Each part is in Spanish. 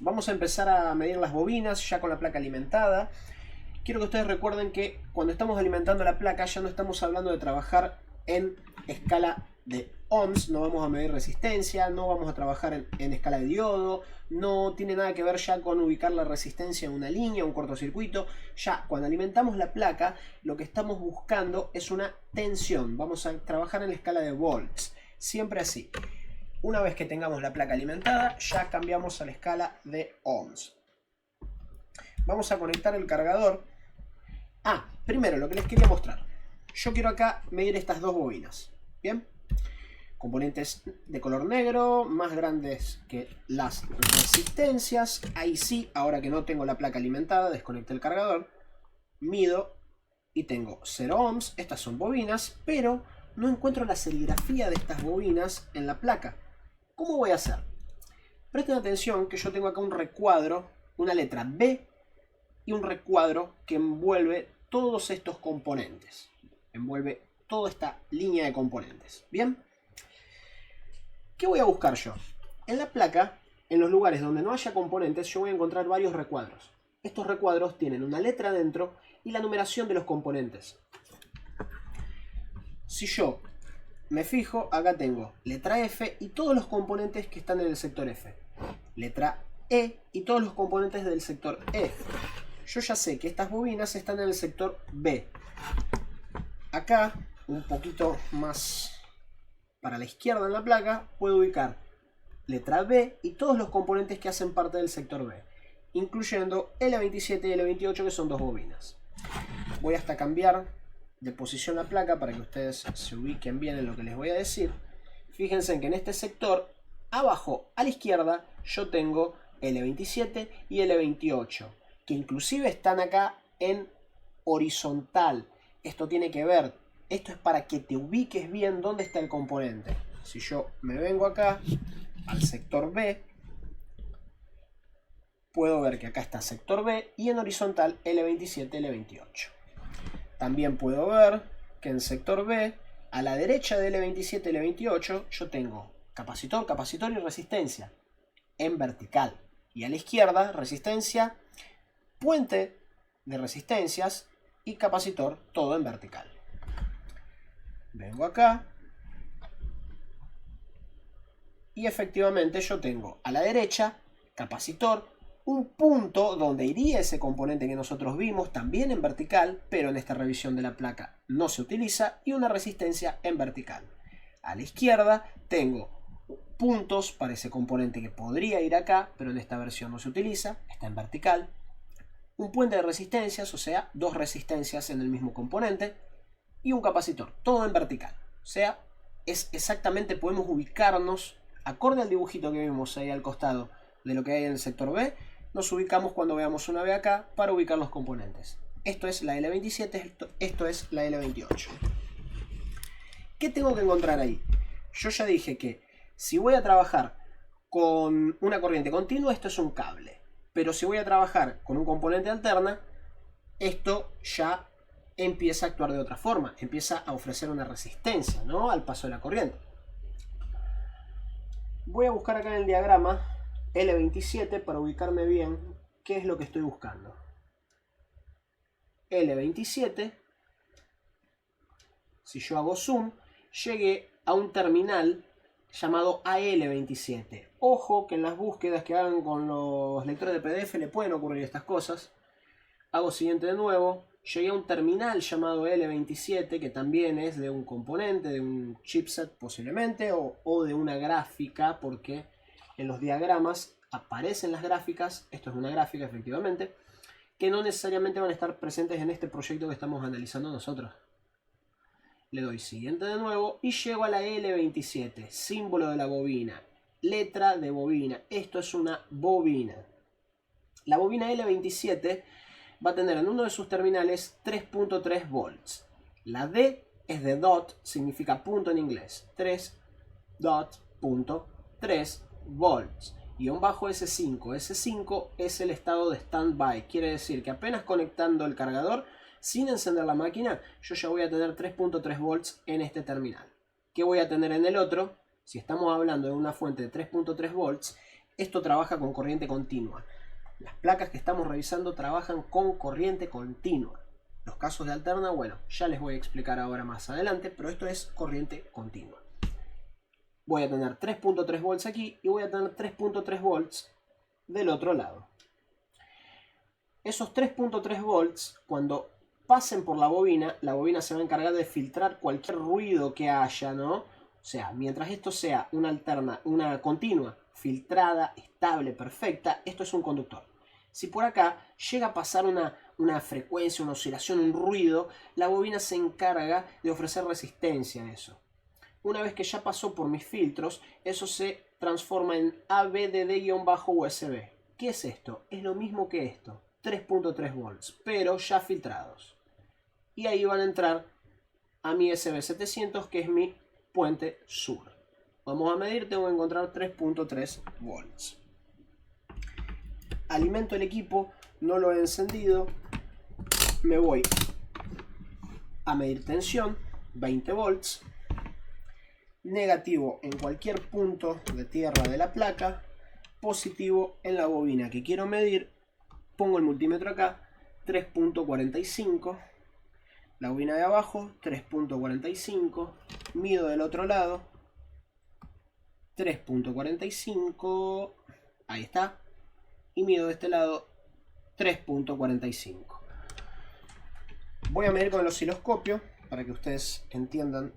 Vamos a empezar a medir las bobinas ya con la placa alimentada. Quiero que ustedes recuerden que cuando estamos alimentando la placa ya no estamos hablando de trabajar en escala de ohms, no vamos a medir resistencia, no vamos a trabajar en escala de diodo, no tiene nada que ver ya con ubicar la resistencia en una línea, un cortocircuito. Ya cuando alimentamos la placa lo que estamos buscando es una tensión, vamos a trabajar en la escala de volts, siempre así. Una vez que tengamos la placa alimentada ya cambiamos a la escala de ohms. Vamos a conectar el cargador. Primero lo que les quería mostrar. Yo quiero acá medir estas dos bobinas. Bien. Componentes de color negro, más grandes que las resistencias. Ahí sí, ahora que no tengo la placa alimentada, desconecté el cargador. Mido y tengo 0 ohms. Estas son bobinas, pero no encuentro la serigrafía de estas bobinas en la placa. ¿Cómo voy a hacer? Presten atención que yo tengo acá un recuadro, una letra B y un recuadro que envuelve todos estos componentes. Envuelve toda esta línea de componentes. ¿Bien? ¿Qué voy a buscar yo? En la placa, en los lugares donde no haya componentes, yo voy a encontrar varios recuadros. Estos recuadros tienen una letra dentro y la numeración de los componentes. Si yo me fijo, acá tengo letra F y todos los componentes que están en el sector F. Letra E y todos los componentes del sector E. Yo ya sé que estas bobinas están en el sector B. Acá, un poquito más para la izquierda en la placa, puedo ubicar letra B y todos los componentes que hacen parte del sector B, incluyendo L27 y L28, que son dos bobinas. Voy hasta cambiar de posición la placa para que ustedes se ubiquen bien en lo que les voy a decir. Fíjense en que en este sector, abajo a la izquierda, yo tengo L27 y L28, que inclusive están acá en horizontal. Esto tiene que ver, esto es para que te ubiques bien dónde está el componente. Si yo me vengo acá al sector B, puedo ver que acá está sector B y en horizontal L27, L28. También puedo ver que en sector B, a la derecha de L27, L28, yo tengo capacitor, capacitor y resistencia en vertical. Y a la izquierda, resistencia, puente de resistencias y capacitor, todo en vertical. Vengo acá y efectivamente yo tengo a la derecha capacitor, un punto donde iría ese componente que nosotros vimos, también en vertical, pero en esta revisión de la placa no se utiliza, y una resistencia en vertical. A la izquierda tengo puntos para ese componente que podría ir acá, pero en esta versión no se utiliza, está en vertical. Un puente de resistencias, o sea, dos resistencias en el mismo componente, y un capacitor, todo en vertical. O sea, es exactamente, podemos ubicarnos, acorde al dibujito que vimos ahí al costado de lo que hay en el sector B, nos ubicamos cuando veamos una B acá para ubicar los componentes. Esto es la L27, esto es la L28. ¿Qué tengo que encontrar ahí? Yo ya dije que si voy a trabajar con una corriente continua, esto es un cable. Pero si voy a trabajar con un componente alterna, esto ya empieza a actuar de otra forma. Empieza a ofrecer una resistencia, ¿no?, al paso de la corriente. Voy a buscar acá en el diagrama L27 para ubicarme bien qué es lo que estoy buscando. L27, si yo hago zoom, llegué a un terminal llamado AL27. Ojo que en las búsquedas que hagan con los lectores de PDF le pueden ocurrir estas cosas. Hago siguiente de nuevo, llegué a un terminal llamado L27, que también es de un componente, de un chipset posiblemente, o de una gráfica, porque en los diagramas aparecen las gráficas, esto es una gráfica efectivamente, que no necesariamente van a estar presentes en este proyecto que estamos analizando nosotros. Le doy siguiente de nuevo y llego a la L27, símbolo de la bobina, letra de bobina. Esto es una bobina. La bobina L27 va a tener en uno de sus terminales 3.3 volts. La D es de dot, significa punto en inglés. 3.3 volts. Guión bajo S5. S5 es el estado de standby. Quiere decir que apenas conectando el cargador, sin encender la máquina, yo ya voy a tener 3.3 volts en este terminal. ¿Qué voy a tener en el otro? Si estamos hablando de una fuente de 3.3 volts, Esto trabaja con corriente continua. Las placas que estamos revisando trabajan con corriente continua. Los casos de alterna, bueno, ya les voy a explicar ahora más adelante, pero esto es corriente continua. Voy a tener 3.3 volts aquí y voy a tener 3.3 volts del otro lado. Esos 3.3 volts, cuando pasen por la bobina se va a encargar de filtrar cualquier ruido que haya, ¿no? O sea, mientras esto sea una continua, filtrada, estable, perfecta, esto es un conductor. Si por acá llega a pasar una frecuencia, una oscilación, un ruido, la bobina se encarga de ofrecer resistencia a eso. Una vez que ya pasó por mis filtros, eso se transforma en AVDD-USB. ¿Qué es esto? Es lo mismo que esto, 3.3 volts, pero ya filtrados. Y ahí van a entrar a mi SB700, que es mi puente sur. Vamos a medir, tengo que encontrar 3.3 volts. Alimento el equipo, no lo he encendido, me voy a medir tensión, 20 volts, negativo en cualquier punto de tierra de la placa, positivo en la bobina que quiero medir, pongo el multímetro acá, 3.45, la bobina de abajo, 3.45, mido del otro lado, 3.45, ahí está, y mido de este lado 3.45. Voy a medir con el osciloscopio para que ustedes entiendan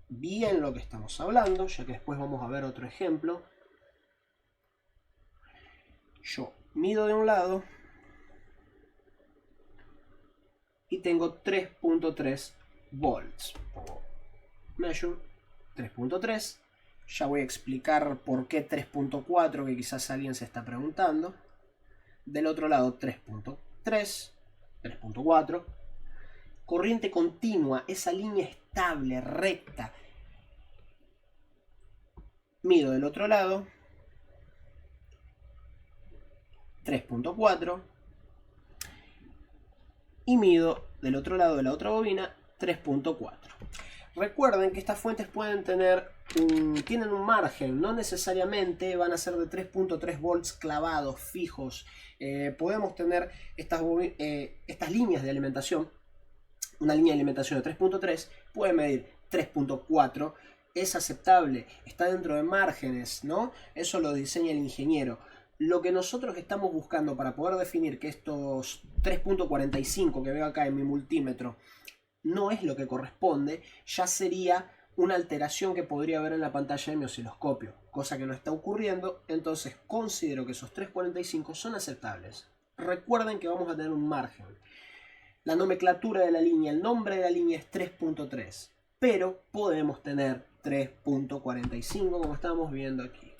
bien lo que estamos hablando, ya que después vamos a ver otro ejemplo. Yo mido de un lado y tengo 3.3 volts. Measure 3.3. Ya voy a explicar por qué 3.4, que quizás alguien se está preguntando. Del otro lado 3.3, 3.4. Corriente continua, esa línea estable, recta. Mido del otro lado 3.4 y mido del otro lado de la otra bobina 3.4. Recuerden que estas fuentes tienen un margen, no necesariamente van a ser de 3.3 volts clavados, fijos. Podemos tener estas líneas de alimentación. Una línea de alimentación de 3.3 puede medir 3.4, es aceptable, está dentro de márgenes, ¿no? Eso lo diseña el ingeniero. Lo que nosotros estamos buscando para poder definir que estos 3.45 que veo acá en mi multímetro no es lo que corresponde, ya sería una alteración que podría ver en la pantalla de mi osciloscopio, cosa que no está ocurriendo, entonces considero que esos 3.45 son aceptables. Recuerden que vamos a tener un margen. La nomenclatura de la línea, el nombre de la línea es 3.3, pero podemos tener 3.45 como estamos viendo aquí.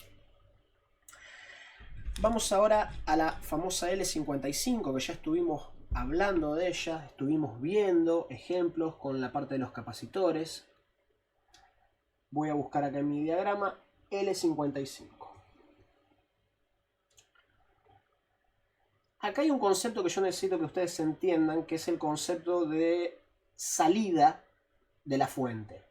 Vamos ahora a la famosa L55, que ya estuvimos hablando de ella, estuvimos viendo ejemplos con la parte de los capacitores. Voy a buscar acá en mi diagrama L55. Acá hay un concepto que yo necesito que ustedes entiendan, que es el concepto de salida de la fuente.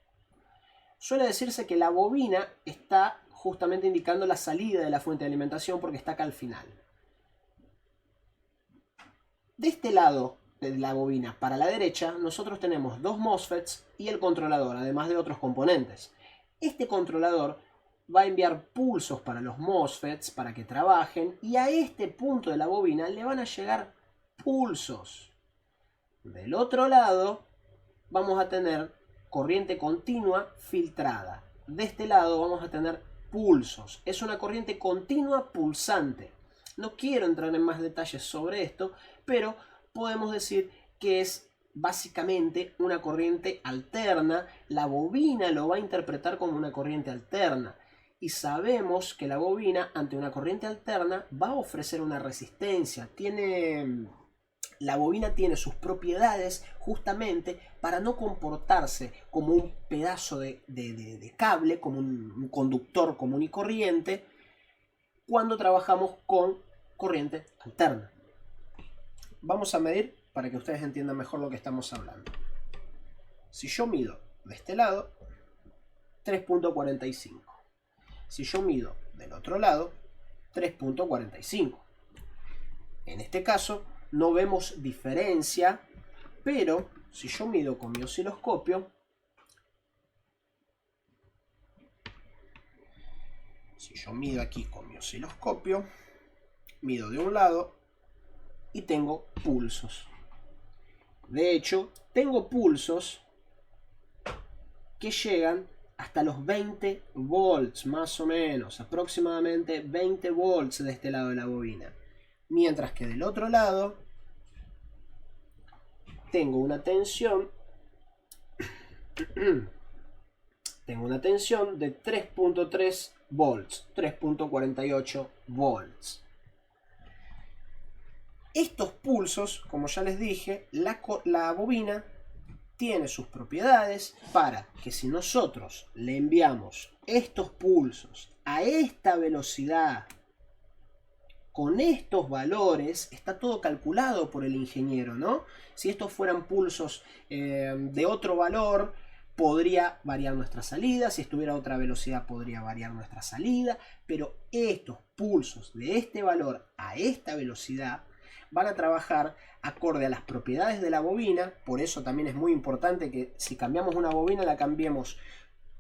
Suele decirse que la bobina está justamente indicando la salida de la fuente de alimentación porque está acá al final. De este lado de la bobina para la derecha, nosotros tenemos dos MOSFETs y el controlador, además de otros componentes. Este controlador va a enviar pulsos para los MOSFETs para que trabajen y a este punto de la bobina le van a llegar pulsos. Del otro lado vamos a tener corriente continua filtrada. De este lado vamos a tener pulsos. Es una corriente continua pulsante. No quiero entrar en más detalles sobre esto, pero podemos decir que es básicamente una corriente alterna. La bobina lo va a interpretar como una corriente alterna. Y sabemos que la bobina, ante una corriente alterna, va a ofrecer una resistencia. La bobina tiene sus propiedades justamente para no comportarse como un pedazo de cable, como un conductor común y corriente, cuando trabajamos con corriente alterna. Vamos a medir para que ustedes entiendan mejor lo que estamos hablando. Si yo mido de este lado, 3.45. Si yo mido del otro lado, 3.45. En este caso no vemos diferencia, pero si yo mido con mi osciloscopio, aquí con mi osciloscopio, mido de un lado y tengo pulsos. De hecho, tengo pulsos que llegan hasta los 20 volts, más o menos, aproximadamente 20 volts de este lado de la bobina. Mientras que del otro lado tengo una tensión de 3.3 volts, 3.48 volts. Estos pulsos, como ya les dije, la bobina tiene sus propiedades para que si nosotros le enviamos estos pulsos a esta velocidad, con estos valores, está todo calculado por el ingeniero, ¿no? Si estos fueran pulsos de otro valor, podría variar nuestra salida. Si estuviera a otra velocidad, podría variar nuestra salida. Pero estos pulsos de este valor a esta velocidad van a trabajar acorde a las propiedades de la bobina. Por eso también es muy importante que si cambiamos una bobina, la cambiemos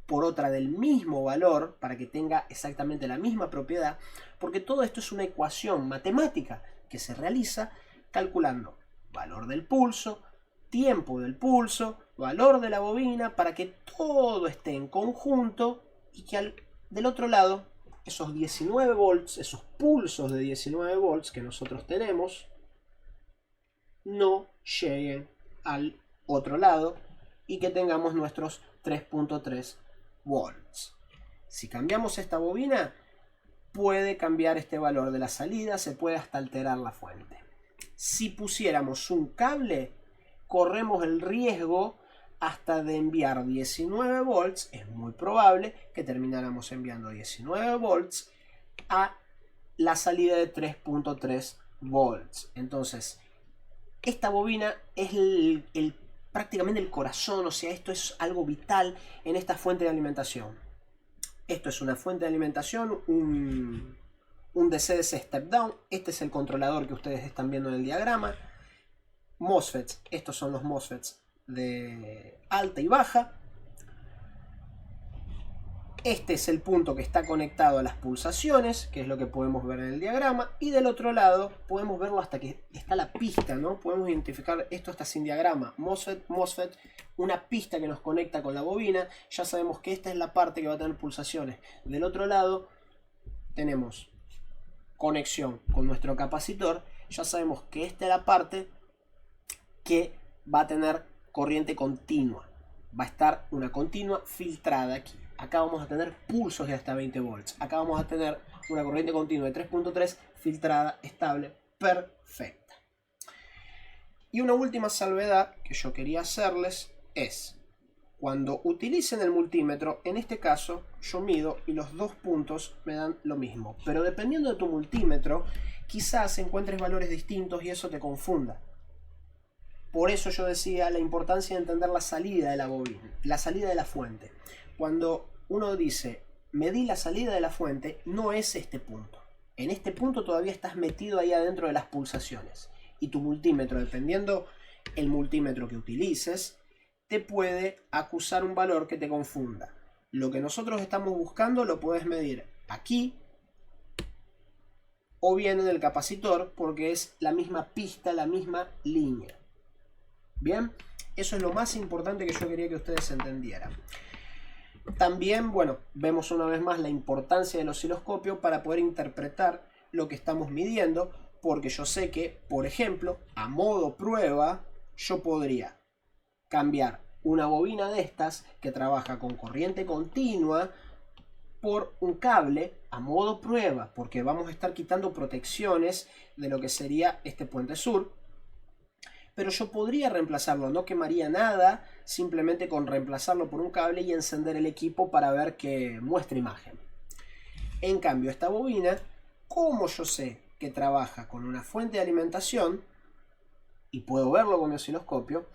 por otra del mismo valor para que tenga exactamente la misma propiedad, porque todo esto es una ecuación matemática que se realiza calculando valor del pulso, tiempo del pulso, valor de la bobina, para que todo esté en conjunto y que del otro lado esos 19 volts, esos pulsos de 19 volts que nosotros tenemos, no lleguen al otro lado y que tengamos nuestros 3.3 volts. Si cambiamos esta bobina, puede cambiar este valor de la salida, se puede hasta alterar la fuente. Si pusiéramos un cable, corremos el riesgo hasta de enviar 19 volts, es muy probable que termináramos enviando 19 volts a la salida de 3.3 volts. Entonces, esta bobina es prácticamente el corazón, o sea, esto es algo vital en esta fuente de alimentación. Esto es una fuente de alimentación, un DC-DC step down. Este es el controlador que ustedes están viendo en el diagrama. MOSFETs, estos son los MOSFETs de alta y baja. Este es el punto que está conectado a las pulsaciones, que es lo que podemos ver en el diagrama. Y del otro lado podemos verlo hasta que está la pista, ¿no? Podemos identificar, esto está sin diagrama. MOSFET, una pista que nos conecta con la bobina. Ya sabemos que esta es la parte que va a tener pulsaciones. Del otro lado tenemos conexión con nuestro capacitor. Ya sabemos que esta es la parte que va a tener corriente continua. Va a estar una continua filtrada aquí. Acá vamos a tener pulsos de hasta 20 volts. Acá vamos a tener una corriente continua de 3.3 filtrada, estable, perfecta. Y una última salvedad que yo quería hacerles es, cuando utilicen el multímetro, en este caso yo mido y los dos puntos me dan lo mismo. Pero dependiendo de tu multímetro, quizás encuentres valores distintos y eso te confunda. Por eso yo decía la importancia de entender la salida de la bobina, la salida de la fuente. Cuando uno dice, medí la salida de la fuente, no es este punto. En este punto todavía estás metido ahí adentro de las pulsaciones. Y tu multímetro, dependiendo el multímetro que utilices, te puede acusar un valor que te confunda. Lo que nosotros estamos buscando lo puedes medir aquí o bien en el capacitor, porque es la misma pista, la misma línea. Bien, eso es lo más importante que yo quería que ustedes entendieran. También, bueno, vemos una vez más la importancia del osciloscopio para poder interpretar lo que estamos midiendo, porque yo sé que, por ejemplo, a modo prueba, yo podría cambiar una bobina de estas que trabaja con corriente continua por un cable a modo prueba, porque vamos a estar quitando protecciones de lo que sería este puente sur. Pero yo podría reemplazarlo, no quemaría nada, simplemente con reemplazarlo por un cable y encender el equipo para ver que muestra imagen. En cambio, esta bobina, como yo sé que trabaja con una fuente de alimentación, y puedo verlo con mi osciloscopio,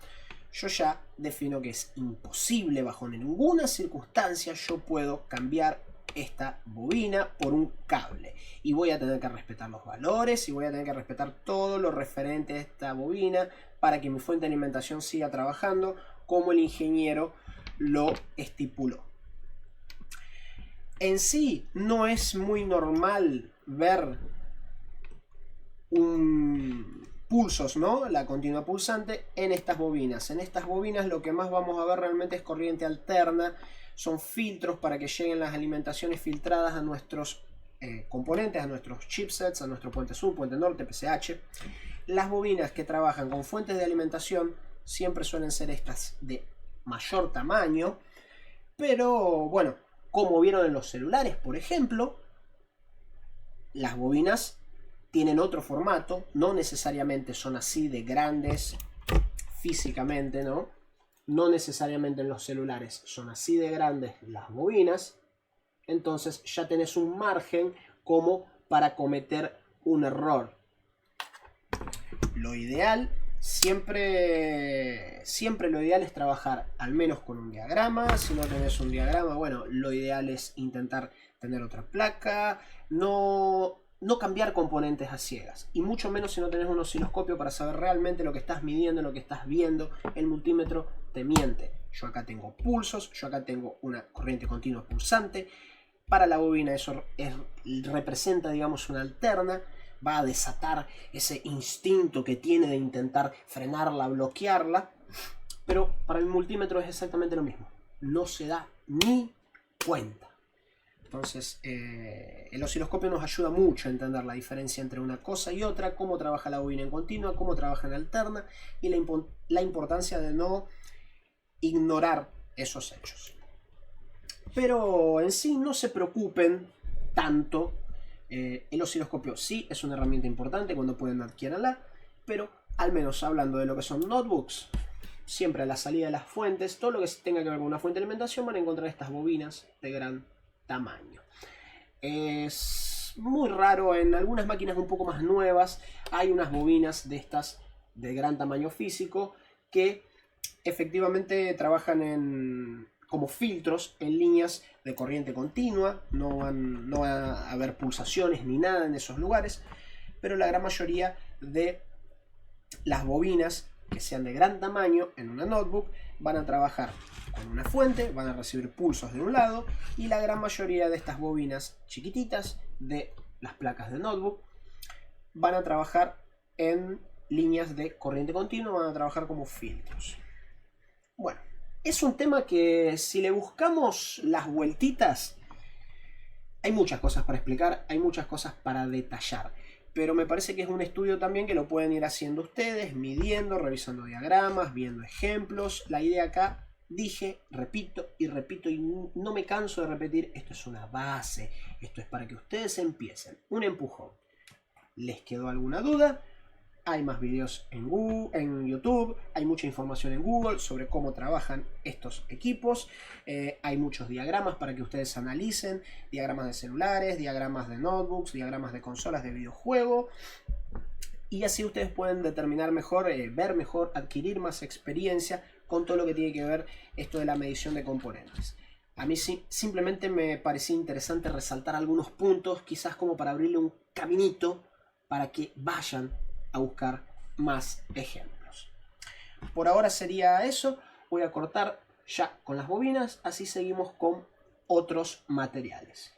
yo ya defino que es imposible, bajo ninguna circunstancia yo puedo cambiar esta bobina por un cable. Y voy a tener que respetar los valores y voy a tener que respetar todo lo referente a esta bobina para que mi fuente de alimentación siga trabajando como el ingeniero lo estipuló. En sí no es muy normal ver pulsos, ¿no? La continua pulsante en estas bobinas. En estas bobinas lo que más vamos a ver realmente es corriente alterna. Son filtros para que lleguen las alimentaciones filtradas a nuestros componentes, a nuestros chipsets, a nuestro puente sur, puente norte, PCH. Las bobinas que trabajan con fuentes de alimentación siempre suelen ser estas de mayor tamaño, pero bueno, como vieron en los celulares, por ejemplo, las bobinas tienen otro formato, no necesariamente son así de grandes físicamente, ¿no? No necesariamente en los celulares son así de grandes las bobinas, entonces ya tenés un margen como para cometer un error. Lo ideal, siempre lo ideal es trabajar al menos con un diagrama. Si no tenés un diagrama, bueno, lo ideal es intentar tener otra placa, no cambiar componentes a ciegas, y mucho menos si no tenés un osciloscopio para saber realmente lo que estás midiendo, lo que estás viendo. El multímetro te miente. Yo acá tengo pulsos, yo acá tengo una corriente continua pulsante. Para la bobina eso representa, digamos, una alterna. Va a desatar ese instinto que tiene de intentar frenarla, bloquearla. Pero para el multímetro es exactamente lo mismo. No se da ni cuenta. Entonces, el osciloscopio nos ayuda mucho a entender la diferencia entre una cosa y otra, cómo trabaja la bobina en continua, cómo trabaja en alterna, y la importancia de no ignorar esos hechos. Pero en sí no se preocupen tanto. El osciloscopio sí es una herramienta importante cuando pueden adquirirla, pero al menos hablando de lo que son notebooks, siempre a la salida de las fuentes, todo lo que tenga que ver con una fuente de alimentación, van a encontrar estas bobinas de gran tamaño. Es muy raro, en algunas máquinas un poco más nuevas hay unas bobinas de estas de gran tamaño físico que efectivamente trabajan como filtros en líneas de corriente continua. No va a haber pulsaciones ni nada en esos lugares, pero la gran mayoría de las bobinas que sean de gran tamaño en una notebook van a trabajar con una fuente, van a recibir pulsos de un lado, y la gran mayoría de estas bobinas chiquititas de las placas de notebook van a trabajar en líneas de corriente continua, van a trabajar como filtros. Bueno, es un tema que si le buscamos las vueltitas, hay muchas cosas para explicar, hay muchas cosas para detallar. Pero me parece que es un estudio también que lo pueden ir haciendo ustedes, midiendo, revisando diagramas, viendo ejemplos. La idea acá, dije, repito y no me canso de repetir, esto es una base, esto es para que ustedes empiecen, un empujón. ¿Les quedó alguna duda? Hay más videos en YouTube, hay mucha información en Google sobre cómo trabajan estos equipos. Hay muchos diagramas para que ustedes analicen, diagramas de celulares, diagramas de notebooks, diagramas de consolas de videojuego. Y así ustedes pueden determinar mejor, ver mejor, adquirir más experiencia con todo lo que tiene que ver esto de la medición de componentes. A mí simplemente me parecía interesante resaltar algunos puntos, quizás como para abrirle un caminito para que vayan a buscar más ejemplos. Por ahora sería eso. Voy a cortar ya con las bobinas, así seguimos con otros materiales.